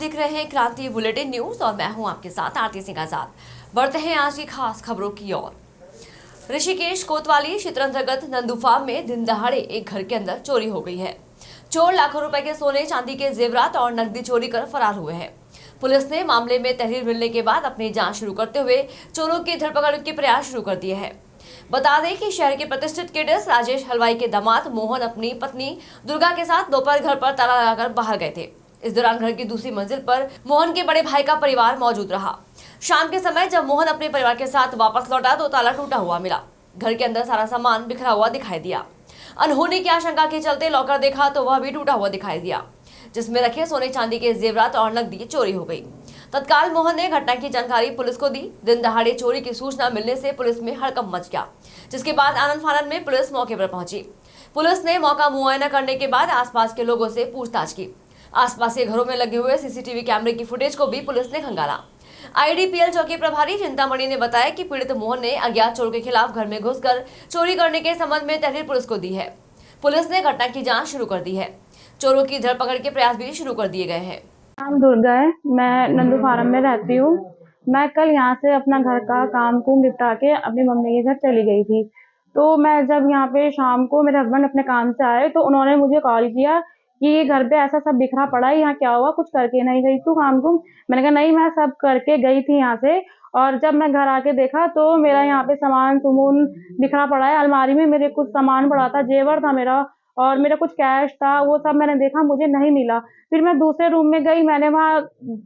देख रहे हैं क्रांति बुलेटिन न्यूज और मैं हूं आपके साथ आरती सिंह आजाद। बढ़ते हैं आज की खास खबरों की ओर। ऋषिकेश कोतवाली क्षेत्र अंतर्गत नंदू फार्म में दिन दहाड़े एक घर के अंदर चोरी हो गई है। चोर लाखों रुपए के सोने चांदी के जेवरात और नकदी चोरी कर फरार हुए हैं। पुलिस ने मामले में तहरीर मिलने के बाद अपनी जांच शुरू करते हुए चोरों की धरपकड़ के प्रयास शुरू कर दिए हैं। बता दें कि शहर के प्रतिष्ठित केडस राजेश हलवाई के दामाद मोहन अपनी पत्नी दुर्गा के साथ दोपहर घर पर ताला लगाकर बाहर गए थे। इस दौरान घर की दूसरी मंजिल पर मोहन के बड़े भाई का परिवार मौजूद रहा। शाम के समय जब मोहन अपने परिवार के साथ वापस लौटा तो ताला टूटा हुआ मिला। घर के अंदर सारा सामान बिखरा हुआ दिखाई दिया। अनहोनी की आशंका के चलते लॉकर देखा तो वह भी टूटा हुआ दिखाई दिया, जिसमें रखे सोने चांदी के जेवरात और नकदी चोरी हो गई। तत्काल मोहन ने घटना की जानकारी पुलिस को दी। दिन दहाड़े चोरी की सूचना मिलने से पुलिस में हड़कंप मच गया, जिसके बाद आनन फानन में पुलिस मौके पर पहुंची। पुलिस ने मौका मुआयना करने के बाद आसपास के लोगों से पूछताछ की। आसपास के घरों में लगे हुए सीसीटीवी कैमरे की फुटेज को भी पुलिस ने खंगाला। आईडीपीएल चौकी प्रभारी चिंतामणि ने बताया कि पीड़ित मोहन ने अज्ञात चोर के खिलाफ घर में घुसकर चोरी करने के संबंध में तहरीर पुलिस को दी है। पुलिस ने घटना की जांच शुरू कर दी है। चोरों की धरपकड़ के प्रयास भी शुरू कर दिए गए हैं। नाम दुर्गा है, मैं नंदू फार्म में रहती हूँ। मैं कल यहाँ से अपना घर का काम को निपटा के अपनी मम्मी के घर चली गई थी। तो मैं जब यहाँ पे शाम को मेरे हस्बैंड अपने काम से आए तो उन्होंने मुझे कॉल किया कि घर पे ऐसा सब बिखरा पड़ा है, यहाँ क्या हुआ, कुछ करके नहीं गई तू काम को? मैंने कहा नहीं, मैं सब करके गई थी यहाँ से। और जब मैं घर आके देखा तो मेरा यहाँ पे सामान सुमून बिखरा पड़ा है। अलमारी में मेरे कुछ सामान पड़ा था, जेवर था मेरा और मेरा कुछ कैश था, वो सब मैंने देखा, मुझे नहीं मिला। फिर मैं दूसरे रूम में गई, मैंने वहाँ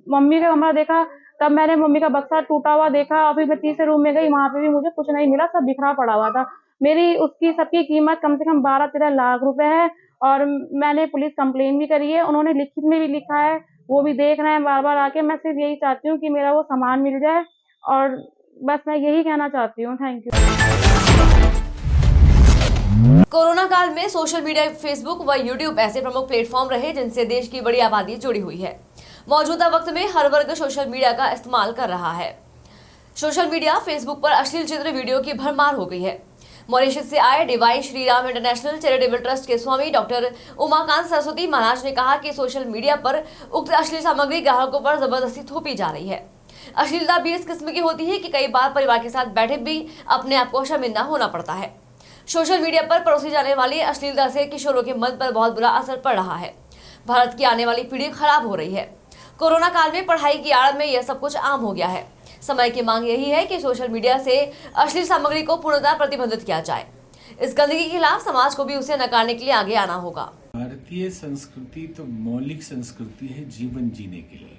मम्मी का कमरा देखा, तब मैंने मम्मी का बक्सा टूटा हुआ देखा। और फिर मैं तीसरे रूम में गई, वहाँ पे भी मुझे कुछ नहीं मिला, सब बिखरा पड़ा हुआ था। मेरी उसकी सबकी कीमत कम से कम 12-13 लाख रुपए है। और मैंने पुलिस कंप्लेन भी करी है, उन्होंने लिखित में भी लिखा है, वो भी देख रहे हैं बार बार आके। मैं सिर्फ यही चाहती हूँ कि मेरा वो सामान मिल जाए और बस मैं यही कहना चाहती हूँ। Thank you. कोरोना काल में सोशल मीडिया, फेसबुक व यूट्यूब ऐसे प्रमुख प्लेटफॉर्म रहे जिनसे देश की बड़ी आबादी जुड़ी हुई है। मौजूदा वक्त में हर वर्ग सोशल मीडिया का इस्तेमाल कर रहा है। सोशल मीडिया, फेसबुक पर अश्लील चित्र, वीडियो की भरमार हो गई है। मॉरिशस से आए divine Shri Ram international charitable trust के स्वामी डॉक्टर उमाकांत सरस्वती महाराज ने कहा कि सोशल मीडिया पर उक्त अश्लील सामग्री ग्राहकों पर जबरदस्ती थोपी जा रही है। अश्लीलता भी इस किस्म की होती है कि कई बार परिवार के साथ बैठे भी अपने आप को शर्मिंदा होना पड़ता है। सोशल मीडिया पर परोसी जाने वाली अश्लीलता से किशोरों के मन पर बहुत बुरा असर पड़ रहा है। भारत की आने वाली पीढ़ी खराब हो रही है। कोरोना काल में पढ़ाई की आड़ में यह सब कुछ आम हो गया है। समय की मांग यही है कि सोशल मीडिया से अश्लील सामग्री को पूर्णतः प्रतिबंधित किया जाए। इस गंदगी के खिलाफ समाज को भी उसे नकारने के लिए आगे आना होगा। भारतीय संस्कृति तो मौलिक संस्कृति है जीवन जीने के लिए,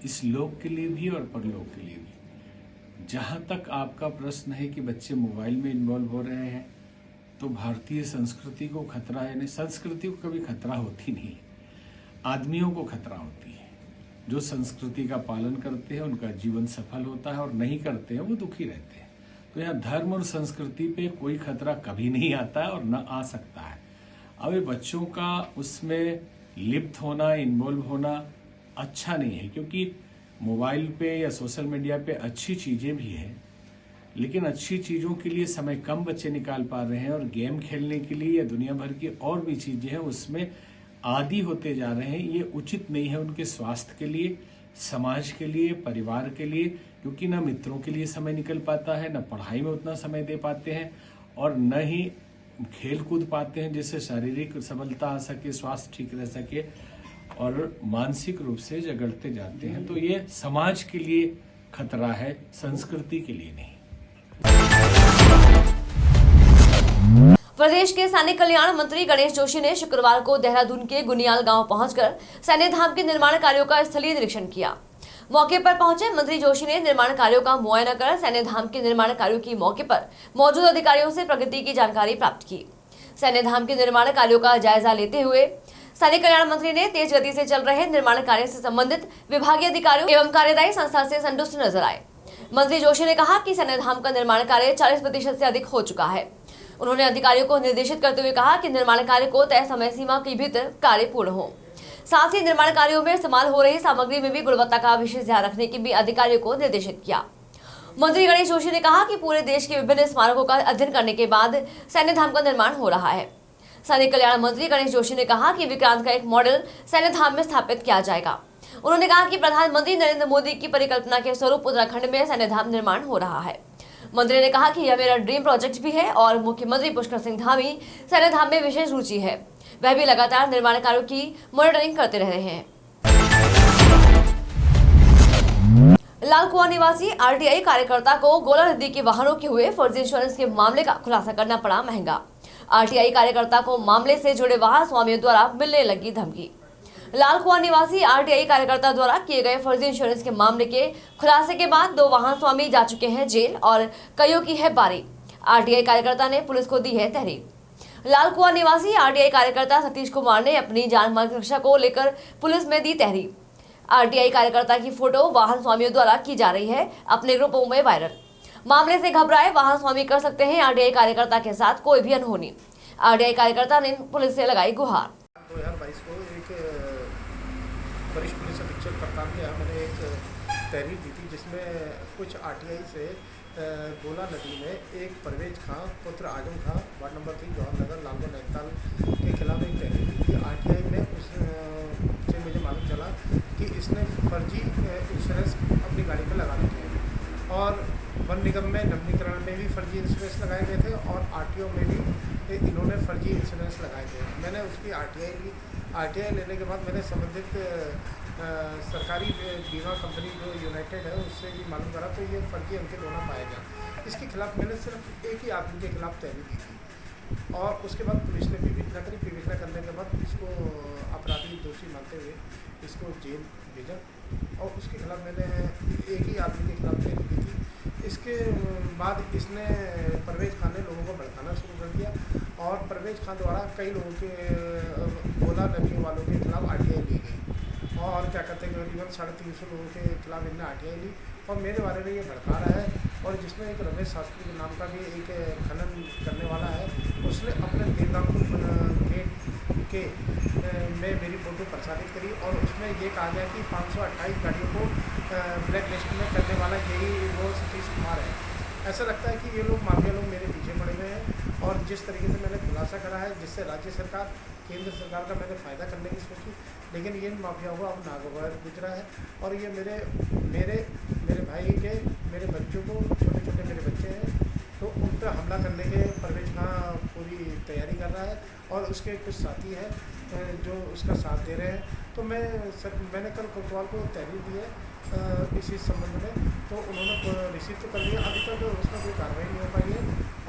इस लोक के लिए भी और परलोक के लिए भी। जहां तक आपका प्रश्न है कि बच्चे मोबाइल में इन्वॉल्व हो रहे हैं, तो भारतीय संस्कृति को खतरा है। नहीं, संस्कृति को कभी खतरा होती नहीं, आदमियों को खतरा होती है। जो संस्कृति का पालन करते हैं उनका जीवन सफल होता है और नहीं करते हैं वो दुखी रहते हैं। तो यहाँ धर्म और संस्कृति पे कोई खतरा कभी नहीं आता है और न आ सकता है। अब ये बच्चों का उसमें लिप्त होना, इन्वॉल्व होना अच्छा नहीं है, क्योंकि मोबाइल पे या सोशल मीडिया पे अच्छी चीजें भी हैं, लेकिन अच्छी चीजों के लिए समय कम बच्चे निकाल पा रहे हैं और गेम खेलने के लिए या दुनिया भर की और भी चीजें हैं उसमें आदी होते जा रहे हैं। ये उचित नहीं है उनके स्वास्थ्य के लिए, समाज के लिए, परिवार के लिए, क्योंकि न मित्रों के लिए समय निकल पाता है, न पढ़ाई में उतना समय दे पाते हैं और न ही खेल कूद पाते हैं जिससे शारीरिक सबलता आ सके, स्वास्थ्य ठीक रह सके, और मानसिक रूप से जगड़ते जाते हैं। तो ये समाज के लिए खतरा है, संस्कृति के लिए नहीं। प्रदेश के सैनिक कल्याण मंत्री गणेश जोशी ने शुक्रवार को देहरादून के गुनियाल गांव पहुंचकर सैन्य धाम के निर्माण कार्यों का स्थलीय निरीक्षण किया। मौके पर पहुंचे मंत्री जोशी ने निर्माण कार्यों का मुआयना कर सैन्य धाम के निर्माण कार्यों की मौके पर मौजूद अधिकारियों से प्रगति की जानकारी प्राप्त की। सैन्य धाम के निर्माण कार्यों का जायजा लेते हुए सैनिक कल्याण मंत्री ने तेज गति से चल रहे निर्माण कार्य से संबंधित विभागीय अधिकारियों एवं कार्यदायी संस्था से संतुष्ट नजर आए। मंत्री जोशी ने कहा कि सैन्य धाम का निर्माण कार्य 40% से अधिक हो चुका है। उन्होंने अधिकारियों को निर्देशित करते हुए कहा कि निर्माण कार्य को तय समय सीमा के भीतर कार्य पूर्ण हो। साथ ही निर्माण कार्यों में इस्तेमाल हो रही सामग्री में भी गुणवत्ता का विशेष ध्यान रखने की भी अधिकारियों को निर्देशित किया। मंत्री गणेश जोशी ने कहा कि पूरे देश के विभिन्न स्मारकों का अध्ययन करने के बाद सैन्य धाम का निर्माण हो रहा है। सैनिक कल्याण मंत्री गणेश जोशी ने कहा कि विक्रांत का एक मॉडल सैन्य धाम में स्थापित किया जाएगा। उन्होंने कहा कि प्रधानमंत्री नरेंद्र मोदी की परिकल्पना के स्वरूप उत्तराखंड में सैन्य धाम निर्माण हो रहा है। मंत्री ने कहा कि यह मेरा ड्रीम प्रोजेक्ट भी है और मुख्यमंत्री पुष्कर सिंह धामी सैन्य धाम में विशेष रुचि है। वह भी लगातार निर्माण कार्यों की मॉनिटरिंग करते रहे हैं। लाल कुआं निवासी आरटीआई कार्यकर्ता को गोला नदी के वाहनों के हुए फर्जी इंश्योरेंस के मामले का खुलासा करना पड़ा महंगा। आरटीआई कार्यकर्ता को मामले से जुड़े वाहन स्वामियों द्वारा मिलने लगी धमकी। लाल कुआं निवासी आरटीआई कार्यकर्ता द्वारा किए गए फर्जी इंश्योरेंस के मामले के खुलासे के बाद 2 वाहन स्वामी जा चुके हैं जेल और कईयों की है बारी। आरटीआई कार्यकर्ता ने पुलिस को दी है तहरीर। लाल कुआं निवासी आरटीआई कार्यकर्ता सतीश कुमार ने अपनी जान माल की रक्षा को लेकर पुलिस में दी तहरीर। आरटीआई कार्यकर्ता की फोटो वाहन स्वामियों द्वारा की जा रही है अपने ग्रुपों में वायरल। मामले से घबराए वाहन स्वामी कर सकते हैं आरटीआई कार्यकर्ता के साथ कोई भी अनहोनी। आरटीआई कार्यकर्ता ने पुलिस से लगाई गुहार। 2022 को एक वरिष्ठ पुलिस अधीक्षक प्रताप के यहाँ मैंने एक तहरीर दी थी जिसमें कुछ आरटीआई से गोला नदी में एक परवेज खां पुत्र आजम खां वार्ड नंबर 3 जवाहर नगर लालगंज नैनीताल के खिलाफ एक तहरीर दी थी। आरटीआई में उससे मुझे मालूम चला कि इसने फर्जी इंश्योरेंस अपनी गाड़ी पर लगा रखे हैं और वन निगम में नवीनीकरण में भी फर्जी इंश्योरेंस लगाए गए थे और आरटीओ में भी इन्होंने फर्जी इंश्योरेंस लगाए थे। मैंने उसकी आरटीआई ली। आरटीआई लेने के बाद मैंने संबंधित सरकारी बीमा कंपनी जो यूनाइटेड है उससे भी मालूम करा तो ये फर्जी अंकित होना पाया गया। इसके खिलाफ मैंने सिर्फ एक ही आदमी के खिलाफ तहरीर दी थी और उसके बाद पुलिस ने विवेचना करी। विवेचना करने के बाद इसको अपराधी दोषी मानते हुए इसको जेल भेजा और उसके खिलाफ मैंने एक ही आदमी के खिलाफ तहरीर दी थी। इसके बाद इसने परवेज खान ने लोगों को भड़काना शुरू कर दिया और परवेज खान द्वारा कई लोगों के गोला नदी वालों के खिलाफ आरटीआई ली गई और क्या कहते हैं करीबन 350 लोगों के खिलाफ इनने आरटीआई ली और मेरे बारे में ये भड़का रहा है। और जिसमें एक रमेश शास्त्री के नाम का भी एक खनन करने वाला है उसने अपने देवरामपुर गेट के में मेरी फ़ोटो प्रसारित करी और उसमें ये कहा गया कि 528 गाड़ियों को ब्लैक लिस्ट में करने वाला यही वो सतीश कुमार है। ऐसा लगता है कि ये लोग माफिया लोग मेरे पीछे पड़े हुए हैं और जिस तरीके से मैंने खुलासा करा है जिससे राज्य सरकार केंद्र सरकार का मैंने फ़ायदा करने की सोची लेकिन ये माफिया हुआ अब नागवार गुजरा है और ये मेरे भाई के मेरे बच्चों को छोटे छोटे मेरे बच्चे हैं तो उन पर हमला करने के परवेज खां पूरी तैयारी कर रहा है और उसके कुछ साथी हैं जो उसका साथ दे रहे हैं। तो मैंने कल कोतवाल को तहरीर दी है इसी संबंध में तो उन्होंने रिसीव तो कर लिया। अभी तक उसमें कोई कार्रवाई नहीं हो पाई है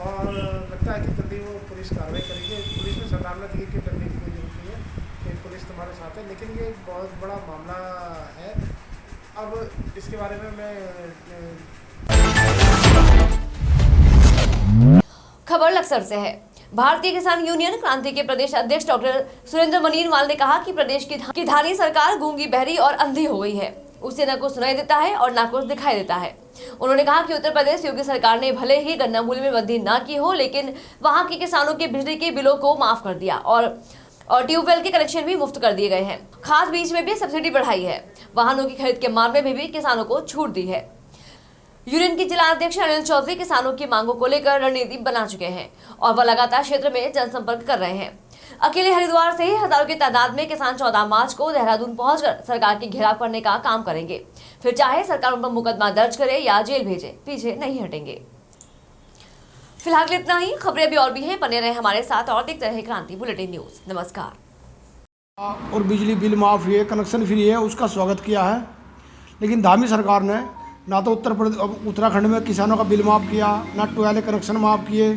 और लगता है कि जल्दी वो पुलिस कार्रवाई करेगी। पुलिस ने सरकार दी कि डरने की कोई जरूरत नहीं है कि पुलिस तुम्हारे साथ है लेकिन ये एक बहुत बड़ा मामला है। अब इसके बारे में मैं खबर लक्सर से है। भारतीय किसान यूनियन क्रांति के प्रदेश अध्यक्ष डॉक्टर सुरेंद्र मनीनवाल ने कहा कि प्रदेश की धानी सरकार गूंगी बहरी और अंधी हो गई है। उसे न कुछ सुनाई देता है और न कुछ दिखाई देता है। उन्होंने कहा कि उत्तर प्रदेश योगी सरकार ने भले ही गन्ना मूल्य में वृद्धि न की हो लेकिन वहां के किसानों के बिजली के बिलों को माफ कर दिया और ट्यूबवेल के कनेक्शन भी मुफ्त कर दिए गए हैं। खाद बीज में भी सब्सिडी बढ़ाई है। वाहनों की खरीद के मामले में भी किसानों को छूट दी है। यूनियन के जिला अध्यक्ष अनिल चौधरी किसानों की मांगों को लेकर रणनीति बना चुके हैं और वह लगातार क्षेत्र में जनसंपर्क कर रहे हैं। अकेले हरिद्वार से ही हजारों की तादाद में किसान 14 मार्च को देहरादून पहुंचकर सरकार की घेराव करने का काम करेंगे। फिर चाहे सरकार उन पर मुकदमा दर्ज करे या जेल भेजे, पीछे नहीं हटेंगे। फिलहाल इतना ही। खबरें भी और भी हैं, बने रहे हमारे साथ और देखते रहे क्रांति बुलेटिन न्यूज। नमस्कार। और बिजली बिल माफ़ है, कनेक्शन फ्री है, उसका स्वागत किया है। लेकिन धामी सरकार ने ना तो उत्तराखंड में किसानों का बिल माफ़ किया, ना टोयल कनेक्शन माफ़ किए,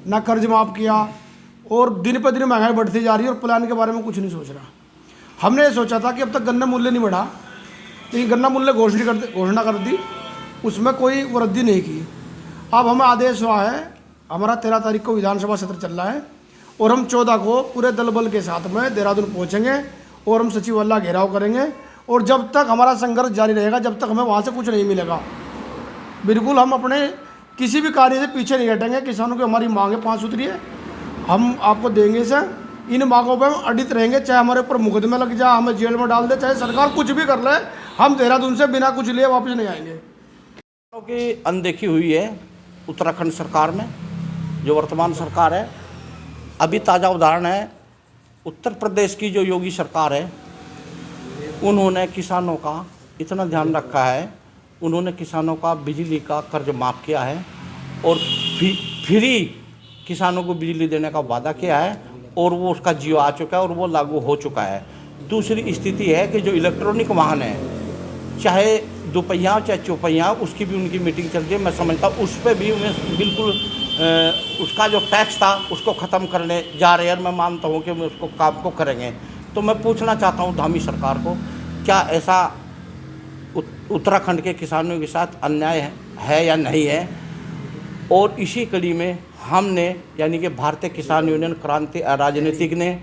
ना कर्ज माफ़ किया और दिन पर दिन महंगाई बढ़ती जा रही है और प्लान के बारे में कुछ नहीं सोच रहा। हमने ये सोचा था कि अब तक गन्ना मूल्य नहीं बढ़ा लेकिन गन्ना मूल्य घोषणा कर दी, उसमें कोई वृद्धि नहीं की। अब हमें आदेश हुआ है, हमारा 13 तारीख को विधानसभा सत्र चल रहा है और हम 14 को पूरे दल बल के साथ में देहरादून पहुँचेंगे और हम सचिवालय घेराव करेंगे और जब तक हमारा संघर्ष जारी रहेगा, जब तक हमें वहाँ से कुछ नहीं मिलेगा, बिल्कुल हम अपने किसी भी कार्य से पीछे नहीं हटेंगे। किसानों की हमारी मांग है 5 सूत्री है, हम आपको देंगे सर। इन मांगों पर हम अडित रहेंगे, चाहे हमारे ऊपर मुकदमे लग जाए, हमें जेल में डाल दे, चाहे सरकार कुछ भी कर ले, हम देहरादून से बिना कुछ लिए वापस नहीं आएंगे। की अनदेखी हुई है उत्तराखंड सरकार में, जो वर्तमान सरकार है। अभी ताज़ा उदाहरण है उत्तर प्रदेश की जो योगी सरकार है, उन्होंने किसानों का इतना ध्यान रखा है, उन्होंने किसानों का बिजली का कर्ज माफ़ किया है और फ्री किसानों को बिजली देने का वादा किया है और वो उसका जियो आ चुका है और वो लागू हो चुका है। दूसरी स्थिति है कि जो इलेक्ट्रॉनिक वाहन है, चाहे दोपहिया हो चाहे चौपहिया, उसकी भी उनकी मीटिंग चल रही है। मैं समझता हूँ उस पर भी उन्हें बिल्कुल उसका जो टैक्स था उसको ख़त्म करने जा रहे हैं और मैं मानता हूँ कि मैं उसको काम को करेंगे। तो मैं पूछना चाहता हूँ धामी सरकार को, क्या ऐसा उत्तराखंड के किसानों के साथ अन्याय है या नहीं है? और इसी कड़ी में हमने यानी कि भारतीय किसान यूनियन क्रांति राजनीतिक ने